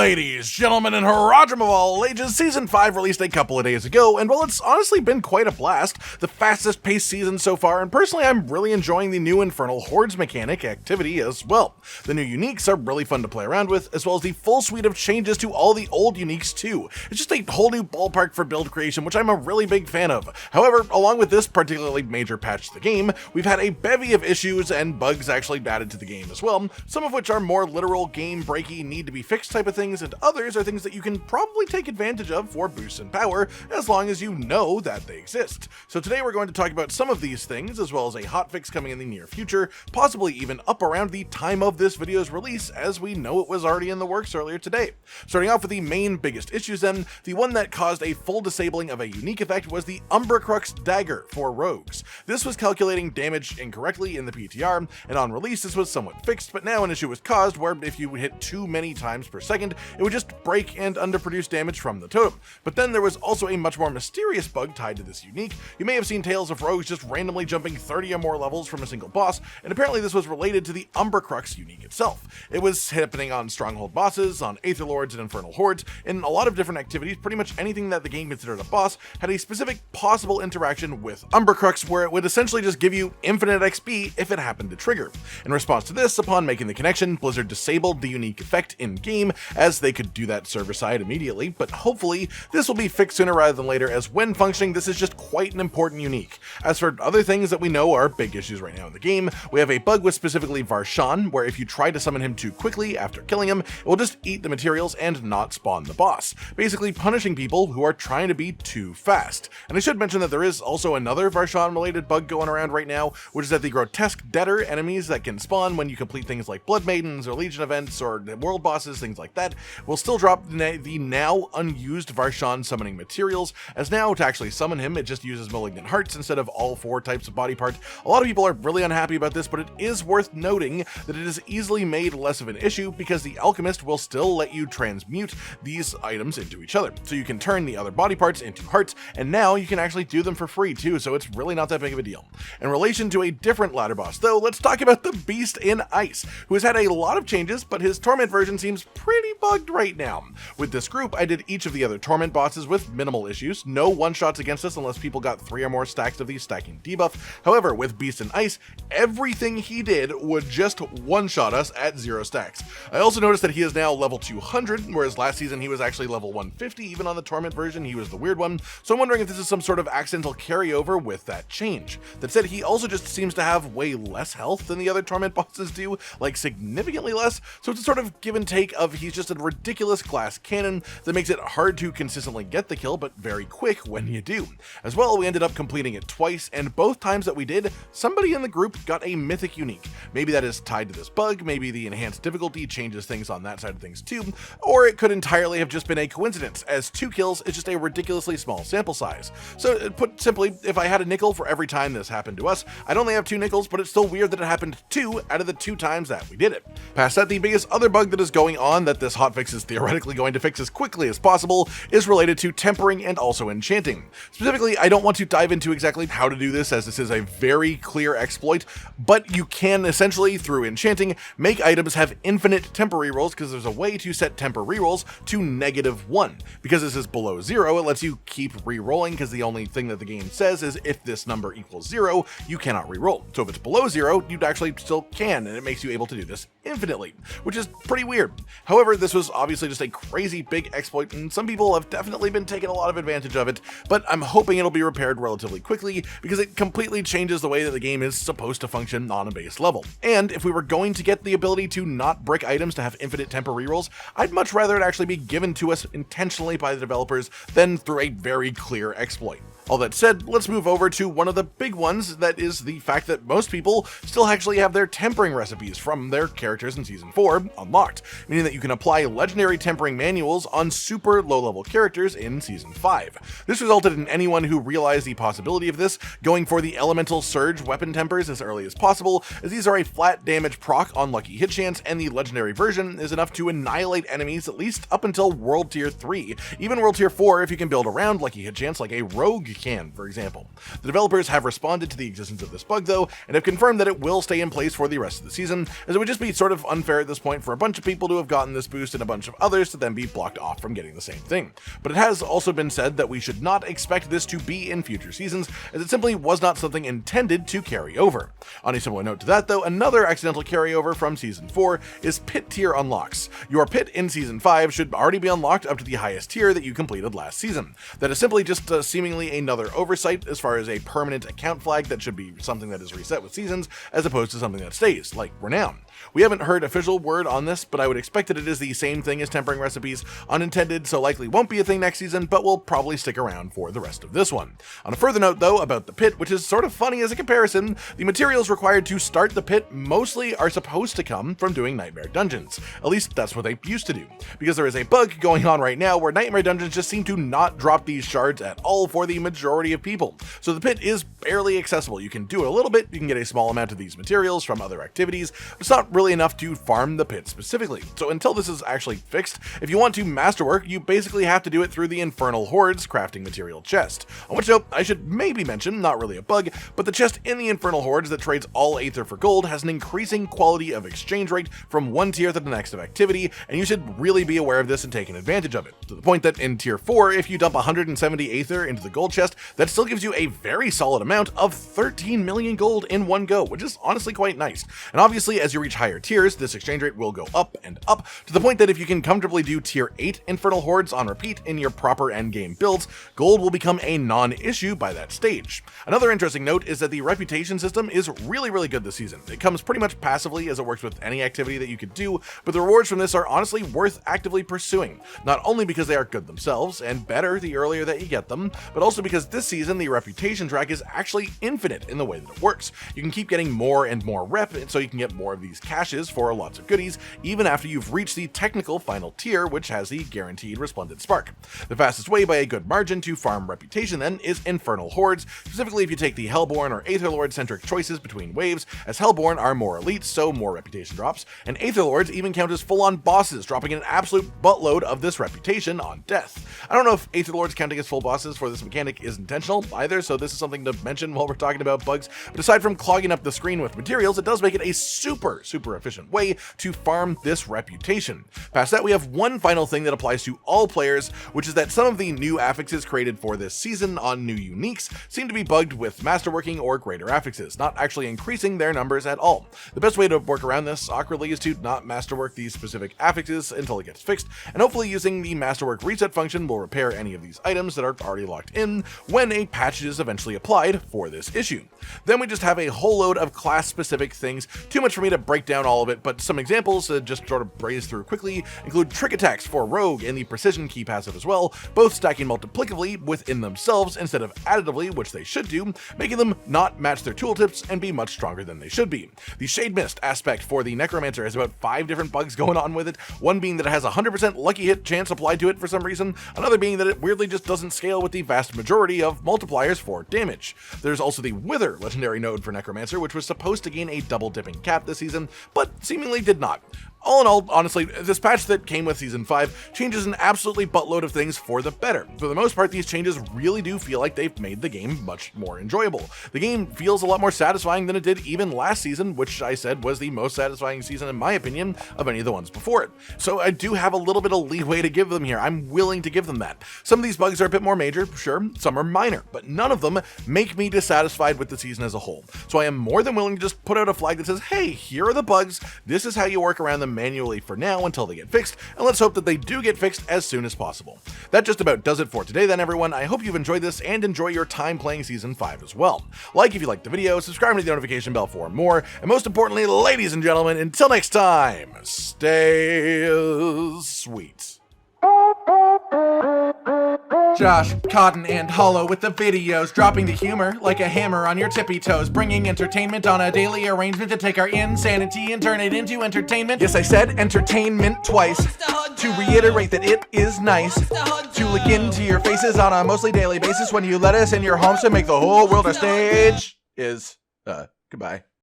Ladies, gentlemen, and Harajam of all ages, Season 5 released a couple of days ago, and while it's honestly been quite a blast, the fastest paced season so far, and personally I'm really enjoying the new infernal hordes mechanic activity as well. The new uniques are really fun to play around with, as well as the full suite of changes to all the old uniques too. It's just a whole new ballpark for build creation, which I'm a really big fan of. However, along with this particularly major patch to the game, we've had a bevy of issues and bugs actually added to the game as well, some of which are more literal game breaky, need to be fixed type of things, and others are things that you can probably take advantage of for boosts in power, as long as you know that they exist. So today we're going to talk about some of these things, as well as a hotfix coming in the near future, possibly even up around the time of this video's release, as we know it was already in the works earlier today. Starting off with the main biggest issues then, the one that caused a full disabling of a unique effect was the Umbracrux dagger for rogues. This was calculating damage incorrectly in the PTR, and on release this was somewhat fixed, but now an issue was caused where if you hit too many times per second, it would just break and underproduce damage from the totem. But then there was also a much more mysterious bug tied to this unique. You may have seen tales of rogues just randomly jumping 30 or more levels from a single boss, and apparently this was related to the Umbracrux unique itself. It was happening on stronghold bosses, on aether lords and infernal hordes, in a lot of different activities. Pretty much anything that the game considered a boss had a specific possible interaction with Umbracrux, where it would essentially just give you infinite XP if it happened to trigger. In response to this, upon making the connection, Blizzard disabled the unique effect in-game, as they could do that server side immediately, but hopefully this will be fixed sooner rather than later, as when functioning this is just quite an important unique. As for other things that we know are big issues right now in the game, we have a bug with specifically Varshan, where if you try to summon him too quickly after killing him, it will just eat the materials and not spawn the boss, basically punishing people who are trying to be too fast. And I should mention that there is also another Varshan related bug going around right now, which is that the grotesque deader enemies that can spawn when you complete things like Blood Maidens or Legion events or world bosses, things like that, will still drop the now unused Varshan summoning materials, as now to actually summon him it just uses malignant hearts instead of all 4 types of body part. A lot of people are really unhappy about this, but it is worth noting that it is easily made less of an issue because the alchemist will still let you transmute these items into each other, so you can turn the other body parts into hearts, and now you can actually do them for free too, so it's really not that big of a deal. In relation to a different ladder boss though, let's talk about the Beast in Ice, who has had a lot of changes, but his Torment version seems pretty bugged right now. With this group, I did each of the other Torment bosses with minimal issues, no one-shots against us unless people got 3 or more stacks of the stacking debuff. However, with Beast in Ice, everything he did would just one-shot us at 0 stacks. I also noticed that he is now level 200, whereas last season he was actually level 150, even on the Torment version he was the weird one, so I'm wondering if this is some sort of accidental carryover with that change. That said, he also just seems to have way less health than the other Torment bosses do, like significantly less, so it's a sort of give and take of he's just a ridiculous glass cannon that makes it hard to consistently get the kill, but very quick when you do. As well, we ended up completing it twice, and both times that we did, somebody in the group got a Mythic Unique. Maybe that is tied to this bug, maybe the enhanced difficulty changes things on that side of things too, or it could entirely have just been a coincidence, as 2 kills is just a ridiculously small sample size. So put simply, if I had a nickel for every time this happened to us, I'd only have 2 nickels, but it's still weird that it happened 2 out of the 2 times that we did it. Past that, the biggest other bug that is going on that this hotfix is theoretically going to fix as quickly as possible is related to tempering and also enchanting. Specifically, I don't want to dive into exactly how to do this, as this is a very clear exploit, but you can essentially, through enchanting, make items have infinite temper rerolls, because there's a way to set temper rerolls to -1. Because this is below 0, it lets you keep rerolling, because the only thing that the game says is if this number equals 0, you cannot reroll. So if it's below 0, you actually still can, and it makes you able to do this infinitely, which is pretty weird. However, this was obviously just a crazy big exploit, and some people have definitely been taking a lot of advantage of it, but I'm hoping it'll be repaired relatively quickly, because it completely changes the way that the game is supposed to function on a base level. And if we were going to get the ability to not brick items to have infinite temper rerolls, I'd much rather it actually be given to us intentionally by the developers than through a very clear exploit. All that said, let's move over to one of the big ones, that is the fact that most people still actually have their tempering recipes from their characters in Season 4 unlocked, meaning that you can apply legendary tempering manuals on super low-level characters in Season 5. This resulted in anyone who realized the possibility of this going for the Elemental Surge weapon tempers as early as possible, as these are a flat damage proc on lucky hit chance, and the legendary version is enough to annihilate enemies at least up until World Tier 3. Even World Tier 4, if you can build around lucky hit chance like a rogue can, for example. The developers have responded to the existence of this bug though, and have confirmed that it will stay in place for the rest of the season, as it would just be sort of unfair at this point for a bunch of people to have gotten this boost and a bunch of others to then be blocked off from getting the same thing. But it has also been said that we should not expect this to be in future seasons, as it simply was not something intended to carry over. On a similar note to that though, another accidental carryover from Season 4 is pit tier unlocks. Your pit in Season 5 should already be unlocked up to the highest tier that you completed last season. That is simply just seemingly another oversight as far as a permanent account flag that should be something that is reset with seasons, as opposed to something that stays, like Renown. We haven't heard official word on this, but I would expect that it is the same thing as tempering recipes, unintended, so likely won't be a thing next season, but will probably stick around for the rest of this one. On a further note though, about the pit, which is sort of funny as a comparison, the materials required to start the pit mostly are supposed to come from doing Nightmare Dungeons. At least that's what they used to do, because there is a bug going on right now where Nightmare Dungeons just seem to not drop these shards at all for the majority of people. So the pit is barely accessible. You can do it a little bit, you can get a small amount of these materials from other activities, but it's not really enough to farm the pit specifically. So until this is actually fixed, if you want to masterwork, you basically have to do it through the infernal hordes crafting material chest. On which note, I should maybe mention, not really a bug, but the chest in the infernal hordes that trades all Aether for gold has an increasing quality of exchange rate from one tier to the next of activity, and you should really be aware of this and taking advantage of it. To the point that in tier 4, if you dump 170 Aether into the gold chest, that still gives you a very solid amount of 13 million gold in one go, which is honestly quite nice. And obviously, as you reach higher tiers, this exchange rate will go up and up, to the point that if you can comfortably do tier 8 infernal hordes on repeat in your proper endgame builds, gold will become a non-issue by that stage. Another interesting note is that the reputation system is really good this season. It comes pretty much passively, as it works with any activity that you could do, but the rewards from this are honestly worth actively pursuing, not only because they are good themselves, and better the earlier that you get them, but also because this season the reputation track is actually infinite in the way that it works. You can keep getting more and more rep, so you can get more of these caches for lots of goodies, even after you've reached the technical final tier, which has the guaranteed resplendent spark. The fastest way by a good margin to farm reputation then is infernal hordes, specifically if you take the Hellborn or Aetherlord centric choices between waves, as Hellborn are more elite, so more reputation drops, and Aetherlords even count as full-on bosses, dropping an absolute buttload of this reputation on death. I don't know if Aetherlords counting as full bosses for this mechanic is intentional either, so this is something to mention while we're talking about bugs, but aside from clogging up the screen with materials, it does make it a super efficient way to farm this reputation. Past that, we have one final thing that applies to all players, which is that some of the new affixes created for this season on new uniques seem to be bugged with masterworking or greater affixes, not actually increasing their numbers at all. The best way to work around this awkwardly is to not masterwork these specific affixes until it gets fixed, and hopefully using the masterwork reset function will repair any of these items that are already locked in when a patch is eventually applied for this issue. Then we just have a whole load of class specific things, too much for me to break down all of it, but some examples to just sort of braze through quickly include trick attacks for rogue and the precision key passive as well, both stacking multiplicatively within themselves instead of additively, which they should do, making them not match their tooltips and be much stronger than they should be. The shade mist aspect for the Necromancer has about 5 different bugs going on with it, one being that it has a 100% lucky hit chance applied to it for some reason, another being that it weirdly just doesn't scale with the vast majority of multipliers for damage. There's also the Wither legendary node for Necromancer, which was supposed to gain a double dipping cap this season, but seemingly did not. All in all, honestly, this patch that came with Season 5 changes an absolutely buttload of things for the better. For the most part, these changes really do feel like they've made the game much more enjoyable. The game feels a lot more satisfying than it did even last season, which I said was the most satisfying season, in my opinion, of any of the ones before it. So I do have a little bit of leeway to give them here. I'm willing to give them that. Some of these bugs are a bit more major, sure, some are minor, but none of them make me dissatisfied with the season as a whole. So I am more than willing to just put out a flag that says, hey, here are the bugs, this is how you work around them manually for now until they get fixed, and let's hope that they do get fixed as soon as possible. That just about does it for today then, everyone. I hope you've enjoyed this and enjoy your time playing Season 5 as well. Like if you liked the video, subscribe to the notification bell for more, and most importantly, ladies and gentlemen, until next time, stay sweet. Josh, Cotton, and Hollow with the videos, dropping the humor like a hammer on your tippy toes, bringing entertainment on a daily arrangement to take our insanity and turn it into entertainment. Yes, I said entertainment twice, to reiterate that it is nice to look into your faces on a mostly daily basis when you let us in your homes to make the whole world a stage. Goodbye.